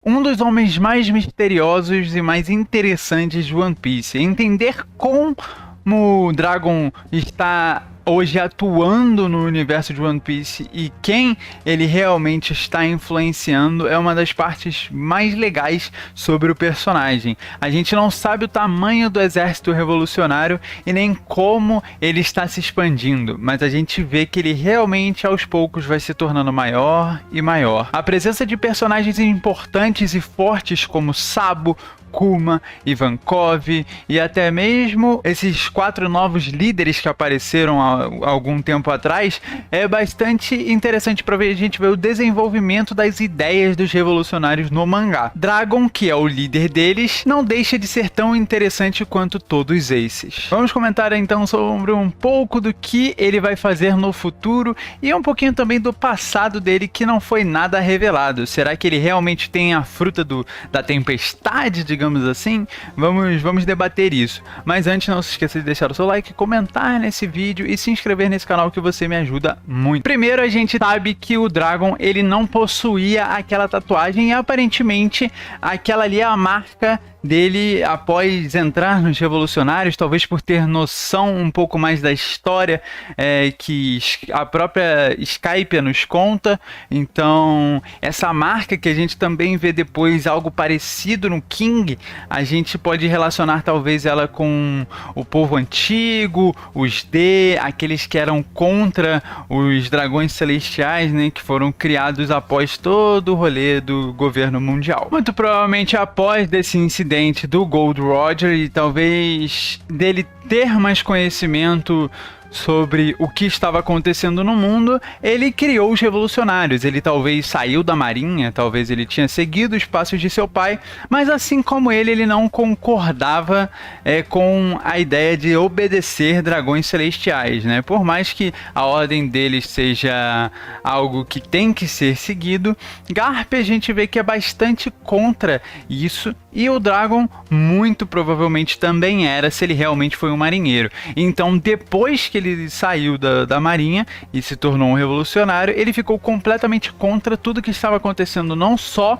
um dos homens mais misteriosos e mais interessantes de One Piece. Entender como o Dragon está hoje atuando no universo de One Piece e quem ele realmente está influenciando é uma das partes mais legais sobre o personagem. A gente não sabe o tamanho do exército revolucionário e nem como ele está se expandindo, mas a gente vê que ele realmente aos poucos vai se tornando maior e maior. A presença de personagens importantes e fortes como Sabo, Kuma, Ivankov e até mesmo esses 4 novos líderes que apareceram há algum tempo atrás é bastante interessante para ver a gente ver o desenvolvimento das ideias dos revolucionários no mangá. Dragon, que é o líder deles, não deixa de ser tão interessante quanto todos esses. Vamos comentar então sobre um pouco do que ele vai fazer no futuro e um pouquinho também do passado dele que não foi nada revelado. Será que ele realmente tem a fruta da tempestade, digamos assim? Vamos debater isso. Mas antes, não se esqueça de deixar o seu like, comentar nesse vídeo e se inscrever nesse canal que você me ajuda muito. Primeiro, a gente sabe que o Dragon ele não possuía aquela tatuagem e aparentemente aquela ali é a marca dele após entrar nos revolucionários, talvez por ter noção um pouco mais da história que a própria Skypiea nos conta. Então essa marca que a gente também vê depois algo parecido no King, a gente pode relacionar talvez ela com o povo antigo, os D, aqueles que eram contra os dragões celestiais, né, que foram criados após todo o rolê do governo mundial. Muito provavelmente após desse incidente do Gold Roger e talvez dele ter mais conhecimento sobre o que estava acontecendo no mundo, ele criou os revolucionários. Ele talvez saiu da marinha, talvez ele tinha seguido os passos de seu pai, mas assim como ele não concordava com a ideia de obedecer dragões celestiais, né? Por mais que a ordem deles seja algo que tem que ser seguido, Garp a gente vê que é bastante contra isso, e o Dragon muito provavelmente também era, se ele realmente foi um marinheiro. Então depois que ele saiu da marinha e se tornou um revolucionário, ele ficou completamente contra tudo que estava acontecendo, não só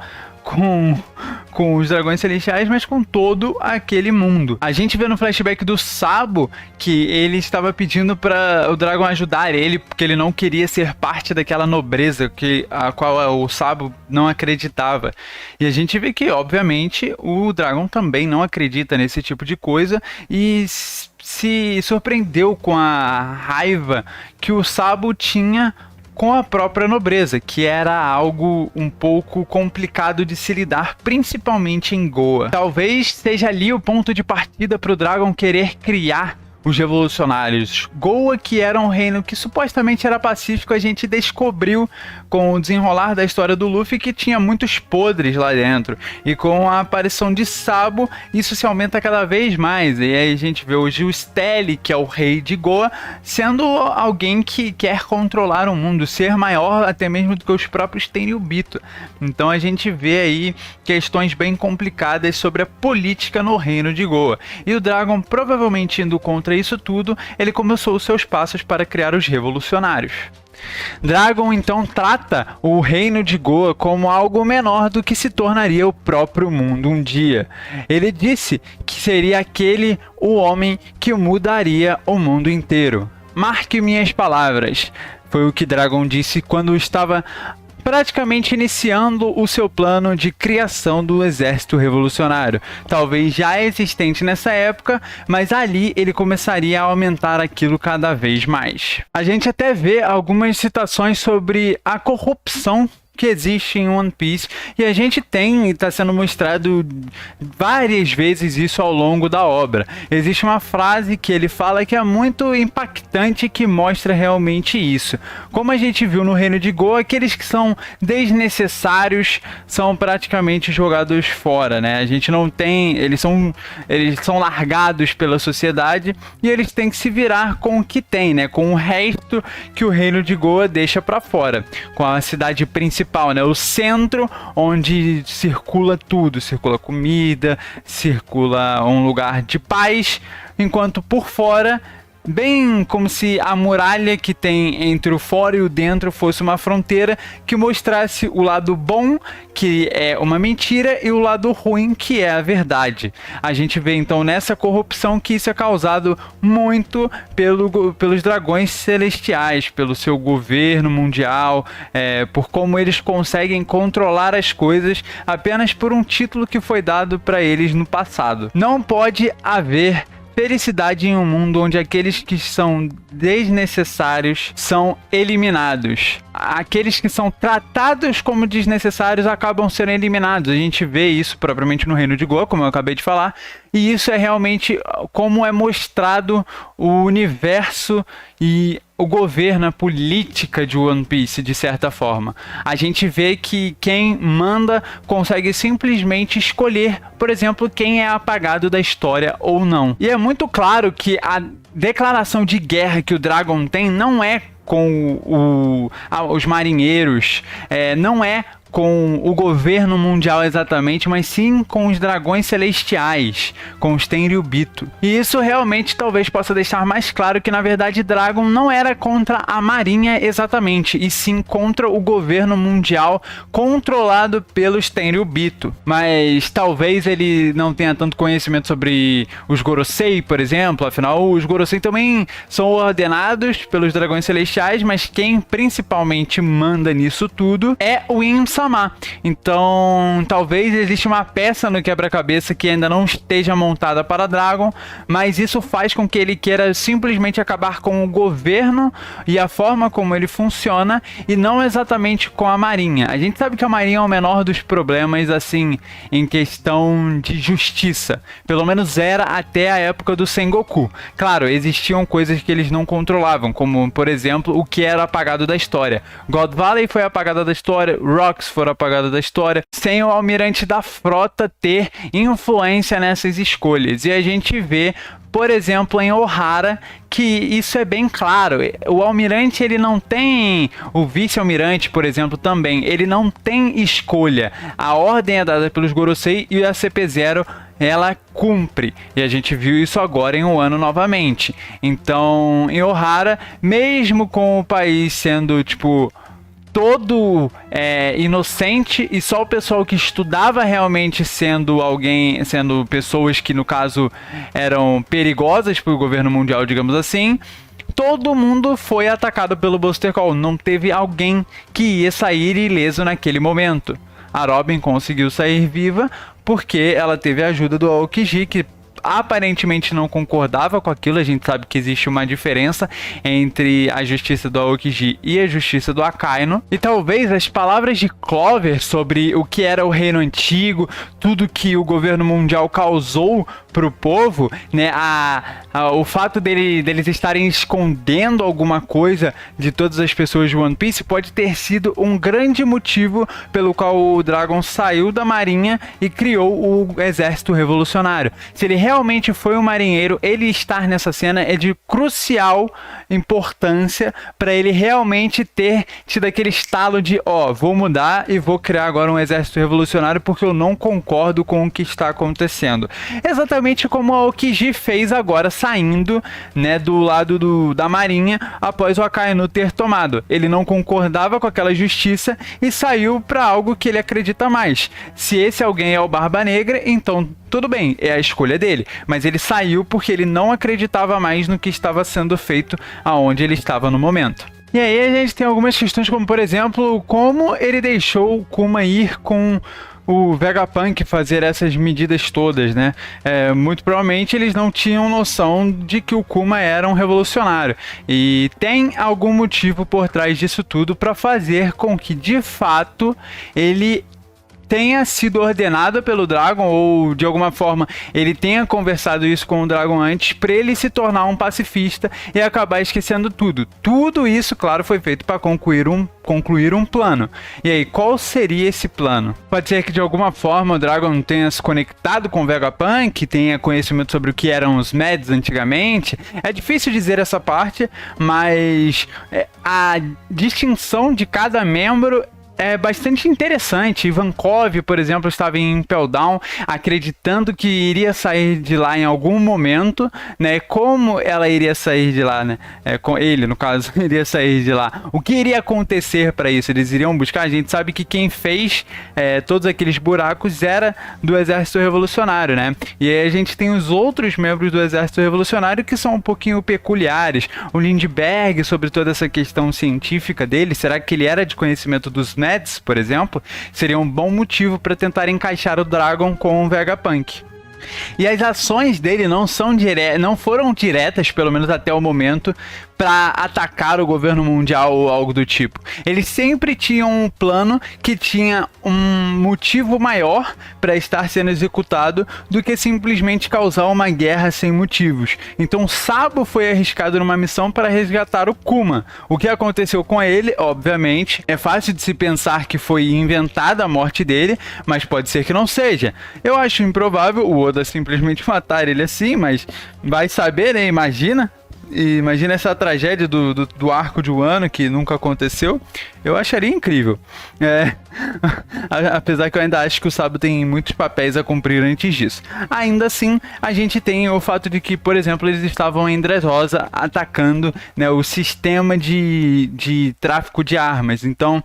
com os dragões celestiais, mas com todo aquele mundo. A gente vê no flashback do Sabo que ele estava pedindo para o Dragon ajudar ele, porque ele não queria ser parte daquela nobreza a qual o Sabo não acreditava. E a gente vê que, obviamente, o Dragon também não acredita nesse tipo de coisa e se surpreendeu com a raiva que o Sabo tinha com a própria nobreza, que era algo um pouco complicado de se lidar, principalmente em Goa. Talvez seja ali o ponto de partida para o Dragon querer criar os revolucionários. Goa, que era um reino que supostamente era pacífico, a gente descobriu com o desenrolar da história do Luffy que tinha muitos podres lá dentro, e com a aparição de Sabo isso se aumenta cada vez mais, e aí a gente vê hoje o Stelle, que é o rei de Goa, sendo alguém que quer controlar o mundo, ser maior até mesmo do que os próprios Tenryubito. Então a gente vê aí questões bem complicadas sobre a política no reino de Goa, e o Dragon provavelmente indo contra isso tudo, ele começou os seus passos para criar os revolucionários. Dragon então trata o reino de Goa como algo menor do que se tornaria o próprio mundo um dia. Ele disse que seria aquele o homem que mudaria o mundo inteiro. Marque minhas palavras, foi o que Dragon disse quando estava praticamente iniciando o seu plano de criação do exército revolucionário, talvez já existente nessa época, mas ali ele começaria a aumentar aquilo cada vez mais. A gente até vê algumas citações sobre a corrupção que existe em One Piece, e a gente está sendo mostrado várias vezes isso ao longo da obra. Existe uma frase que ele fala que é muito impactante, que mostra realmente isso. Como a gente viu no Reino de Goa, aqueles que são desnecessários são praticamente jogados fora, né? A gente não tem, eles são largados pela sociedade e eles têm que se virar com o que tem, né? Com o resto que o Reino de Goa deixa para fora, com a cidade principal, né? O centro onde circula tudo, circula comida, circula um lugar de paz, enquanto por fora bem como se a muralha que tem entre o fora e o dentro fosse uma fronteira que mostrasse o lado bom, que é uma mentira, e o lado ruim, que é a verdade. A gente vê então nessa corrupção que isso é causado muito pelos dragões celestiais, pelo seu governo mundial, por como eles conseguem controlar as coisas apenas por um título que foi dado para eles no passado. Não pode haver felicidade em um mundo onde aqueles que são desnecessários são eliminados. Aqueles que são tratados como desnecessários acabam sendo eliminados. A gente vê isso propriamente no Reino de Goa, como eu acabei de falar, e isso é realmente como é mostrado o universo e o governo, a política de One Piece, de certa forma. A gente vê que quem manda consegue simplesmente escolher, por exemplo, quem é apagado da história ou não. E é muito claro que a declaração de guerra que o Dragon tem não é com os marinheiros, não é com o governo mundial exatamente, mas sim com os dragões celestiais, com os Tenryubito. E isso realmente talvez possa deixar mais claro que na verdade Dragon não era contra a marinha exatamente, e sim contra o governo mundial controlado pelos Tenryubito. Mas talvez ele não tenha tanto conhecimento sobre os Gorosei, por exemplo, afinal os Gorosei também são ordenados pelos dragões celestiais, mas quem principalmente manda nisso tudo é o Im-sama. Então, talvez exista uma peça no quebra-cabeça que ainda não esteja montada para Dragon, mas isso faz com que ele queira simplesmente acabar com o governo e a forma como ele funciona, e não exatamente com a marinha. A gente sabe que a marinha é o menor dos problemas, assim, em questão de justiça. Pelo menos era até a época do Sengoku. Claro, existiam coisas que eles não controlavam, como, por exemplo, o que era apagado da história. God Valley foi apagada da história, Rocks foram apagadas da história, sem o almirante da frota ter influência nessas escolhas. E a gente vê, por exemplo, em Ohara, que isso é bem claro. O almirante, ele não tem, o vice-almirante, por exemplo, também, ele não tem escolha. A ordem é dada pelos Gorosei e a CP0 ela cumpre, e a gente viu isso agora em Wano novamente. Então, em Ohara, mesmo com o país sendo, tipo, todo inocente, e só o pessoal que estudava realmente sendo pessoas que no caso eram perigosas para o governo mundial, digamos assim, todo mundo foi atacado pelo Buster Call. Não teve alguém que ia sair ileso naquele momento. A Robin conseguiu sair viva porque ela teve a ajuda do Aokiji, que aparentemente não concordava com aquilo. A gente sabe que existe uma diferença entre a justiça do Aokiji e a justiça do Akainu, e talvez as palavras de Clover sobre o que era o reino antigo, tudo que o governo mundial causou pro povo, né, o fato deles estarem escondendo alguma coisa de todas as pessoas de One Piece pode ter sido um grande motivo pelo qual o Dragon saiu da marinha e criou o exército revolucionário. Se ele realmente foi um marinheiro, ele estar nessa cena é de crucial importância para ele realmente ter tido aquele estalo de vou mudar e vou criar agora um exército revolucionário porque eu não concordo com o que está acontecendo. Exatamente como o Aokiji fez agora, saindo, né, do lado da marinha após o Akainu ter tomado. Ele não concordava com aquela justiça e saiu para algo que ele acredita mais. Se esse alguém é o Barba Negra, então tudo bem, é a escolha dele, mas ele saiu porque ele não acreditava mais no que estava sendo feito aonde ele estava no momento. E aí a gente tem algumas questões, como por exemplo, como ele deixou o Kuma ir com o Vegapunk fazer essas medidas todas, né? Muito provavelmente eles não tinham noção de que o Kuma era um revolucionário, e tem algum motivo por trás disso tudo para fazer com que de fato ele tenha sido ordenado pelo Dragon, ou de alguma forma ele tenha conversado isso com o Dragon antes, para ele se tornar um pacifista e acabar esquecendo tudo. Tudo isso, claro, foi feito para concluir um plano. E aí, qual seria esse plano? Pode ser que de alguma forma o Dragon tenha se conectado com o Vegapunk, tenha conhecimento sobre o que eram os Mads antigamente. É difícil dizer essa parte, mas a distinção de cada membro é bastante interessante. Ivankov, por exemplo, estava em Impel Down, acreditando que iria sair de lá em algum momento, né? Como ela iria sair de lá, né? Com ele, no caso, iria sair de lá. O que iria acontecer para isso? Eles iriam buscar? A gente sabe que quem fez todos aqueles buracos era do Exército Revolucionário, né? E aí a gente tem os outros membros do Exército Revolucionário que são um pouquinho peculiares. O Lindbergh, sobre toda essa questão científica dele, será que ele era de conhecimento dos Meds, por exemplo? Seria um bom motivo para tentar encaixar o Dragon com o Vegapunk. E as ações dele não foram diretas, pelo menos até o momento, para atacar o governo mundial ou algo do tipo. Eles sempre tinham um plano que tinha um motivo maior para estar sendo executado do que simplesmente causar uma guerra sem motivos. Então Sabo foi arriscado numa missão para resgatar o Kuma. O que aconteceu com ele, obviamente, é fácil de se pensar que foi inventada a morte dele, mas pode ser que não seja. Eu acho improvável o Oda simplesmente matar ele assim, mas vai saber, né? Imagina essa tragédia do arco de Wano, que nunca aconteceu. Eu acharia incrível. Apesar que eu ainda acho que o Sabo tem muitos papéis a cumprir antes disso. Ainda assim, a gente tem o fato de que, por exemplo, eles estavam em Dressrosa atacando, né, o sistema de tráfico de armas. Então,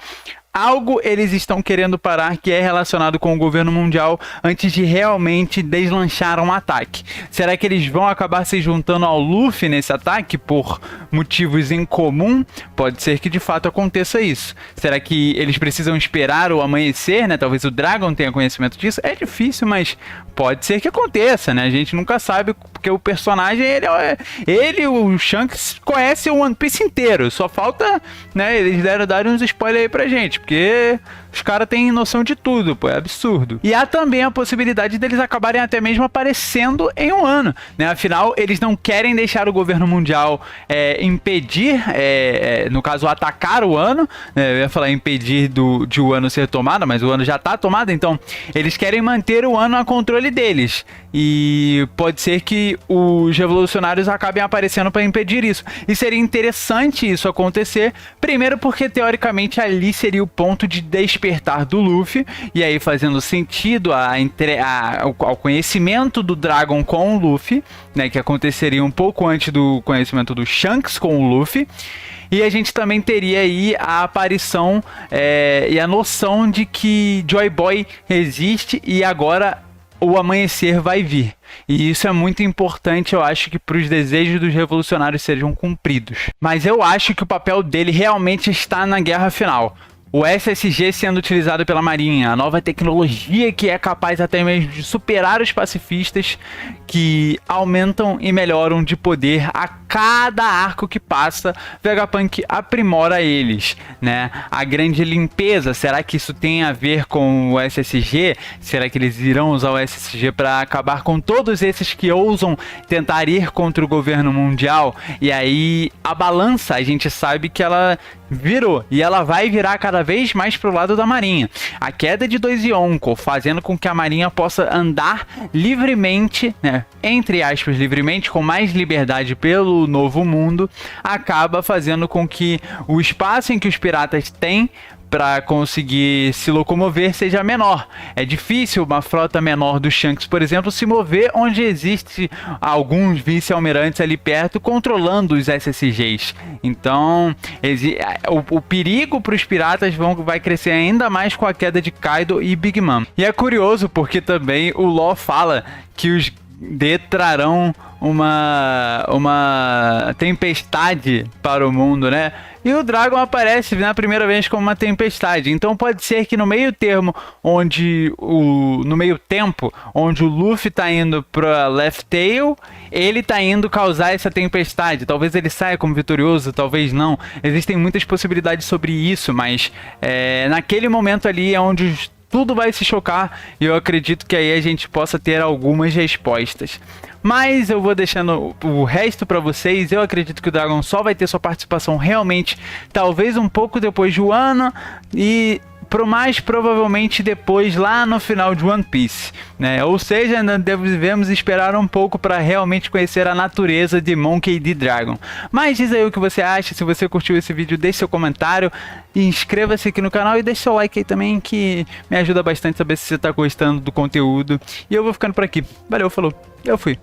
algo eles estão querendo parar que é relacionado com o governo mundial antes de realmente deslanchar um ataque. Será que eles vão acabar se juntando ao Luffy nesse ataque por motivos em comum? Pode ser que de fato aconteça isso. Será que eles precisam esperar o amanhecer, né? Talvez o Dragon tenha conhecimento disso. É difícil, mas pode ser que aconteça, né? A gente nunca sabe, porque o personagem, o Shanks, conhece o One Piece inteiro. Só falta, né, eles dar uns spoilers aí pra gente, porque os caras têm noção de tudo, pô, é absurdo. E há também a possibilidade deles acabarem até mesmo aparecendo em um ano, né? Afinal, eles não querem deixar o governo mundial impedir, no caso, atacar o ano, né? Eu ia falar impedir de o ano ser tomado, mas o ano já tá tomado, então eles querem manter o ano a controle deles. E pode ser que os revolucionários acabem aparecendo para impedir isso. E seria interessante isso acontecer, primeiro porque teoricamente ali seria o ponto de despertar do Luffy, e aí fazendo sentido ao conhecimento do Dragon com o Luffy, né, que aconteceria um pouco antes do conhecimento do Shanks com o Luffy. E a gente também teria aí a aparição e a noção de que Joy Boy existe e agora o amanhecer vai vir. E isso é muito importante, eu acho, que para os desejos dos revolucionários sejam cumpridos. Mas eu acho que o papel dele realmente está na guerra final. O SSG sendo utilizado pela Marinha, a nova tecnologia que é capaz até mesmo de superar os pacifistas, que aumentam e melhoram de poder a cada arco que passa. Vegapunk aprimora eles, né? A grande limpeza, será que isso tem a ver com o SSG? Será que eles irão usar o SSG para acabar com todos esses que ousam tentar ir contra o governo mundial? E aí a balança, a gente sabe que ela virou, e ela vai virar cada vez mais pro lado da Marinha. A queda de 2 Yonko, fazendo com que a Marinha possa andar livremente, né, entre aspas, livremente, com mais liberdade pelo novo mundo, acaba fazendo com que o espaço em que os piratas têm para conseguir se locomover seja menor. É difícil uma frota menor do Shanks, por exemplo, se mover onde existe alguns vice-almirantes ali perto controlando os SSGs. Então, o perigo para os piratas vai crescer ainda mais com a queda de Kaido e Big Mom. E é curioso porque também o Law fala que os D trarão uma tempestade para o mundo, né? E o Dragon aparece na primeira vez como uma tempestade. Então pode ser que no meio tempo, onde o Luffy tá indo pra Left Tail, ele tá indo causar essa tempestade. Talvez ele saia como vitorioso, talvez não. Existem muitas possibilidades sobre isso, mas naquele momento ali é onde tudo vai se chocar, e eu acredito que aí a gente possa ter algumas respostas. Mas eu vou deixando o resto para vocês. Eu acredito que o Dragon só vai ter sua participação realmente talvez um pouco depois de Wano, e mais provavelmente depois lá no final de One Piece, né? Ou seja, ainda devemos esperar um pouco para realmente conhecer a natureza de Monkey D. Dragon. Mas diz aí o que você acha. Se você curtiu esse vídeo, deixe seu comentário, inscreva-se aqui no canal e deixe seu like aí também, que me ajuda bastante a saber se você está gostando do conteúdo. E eu vou ficando por aqui. Valeu, falou, eu fui.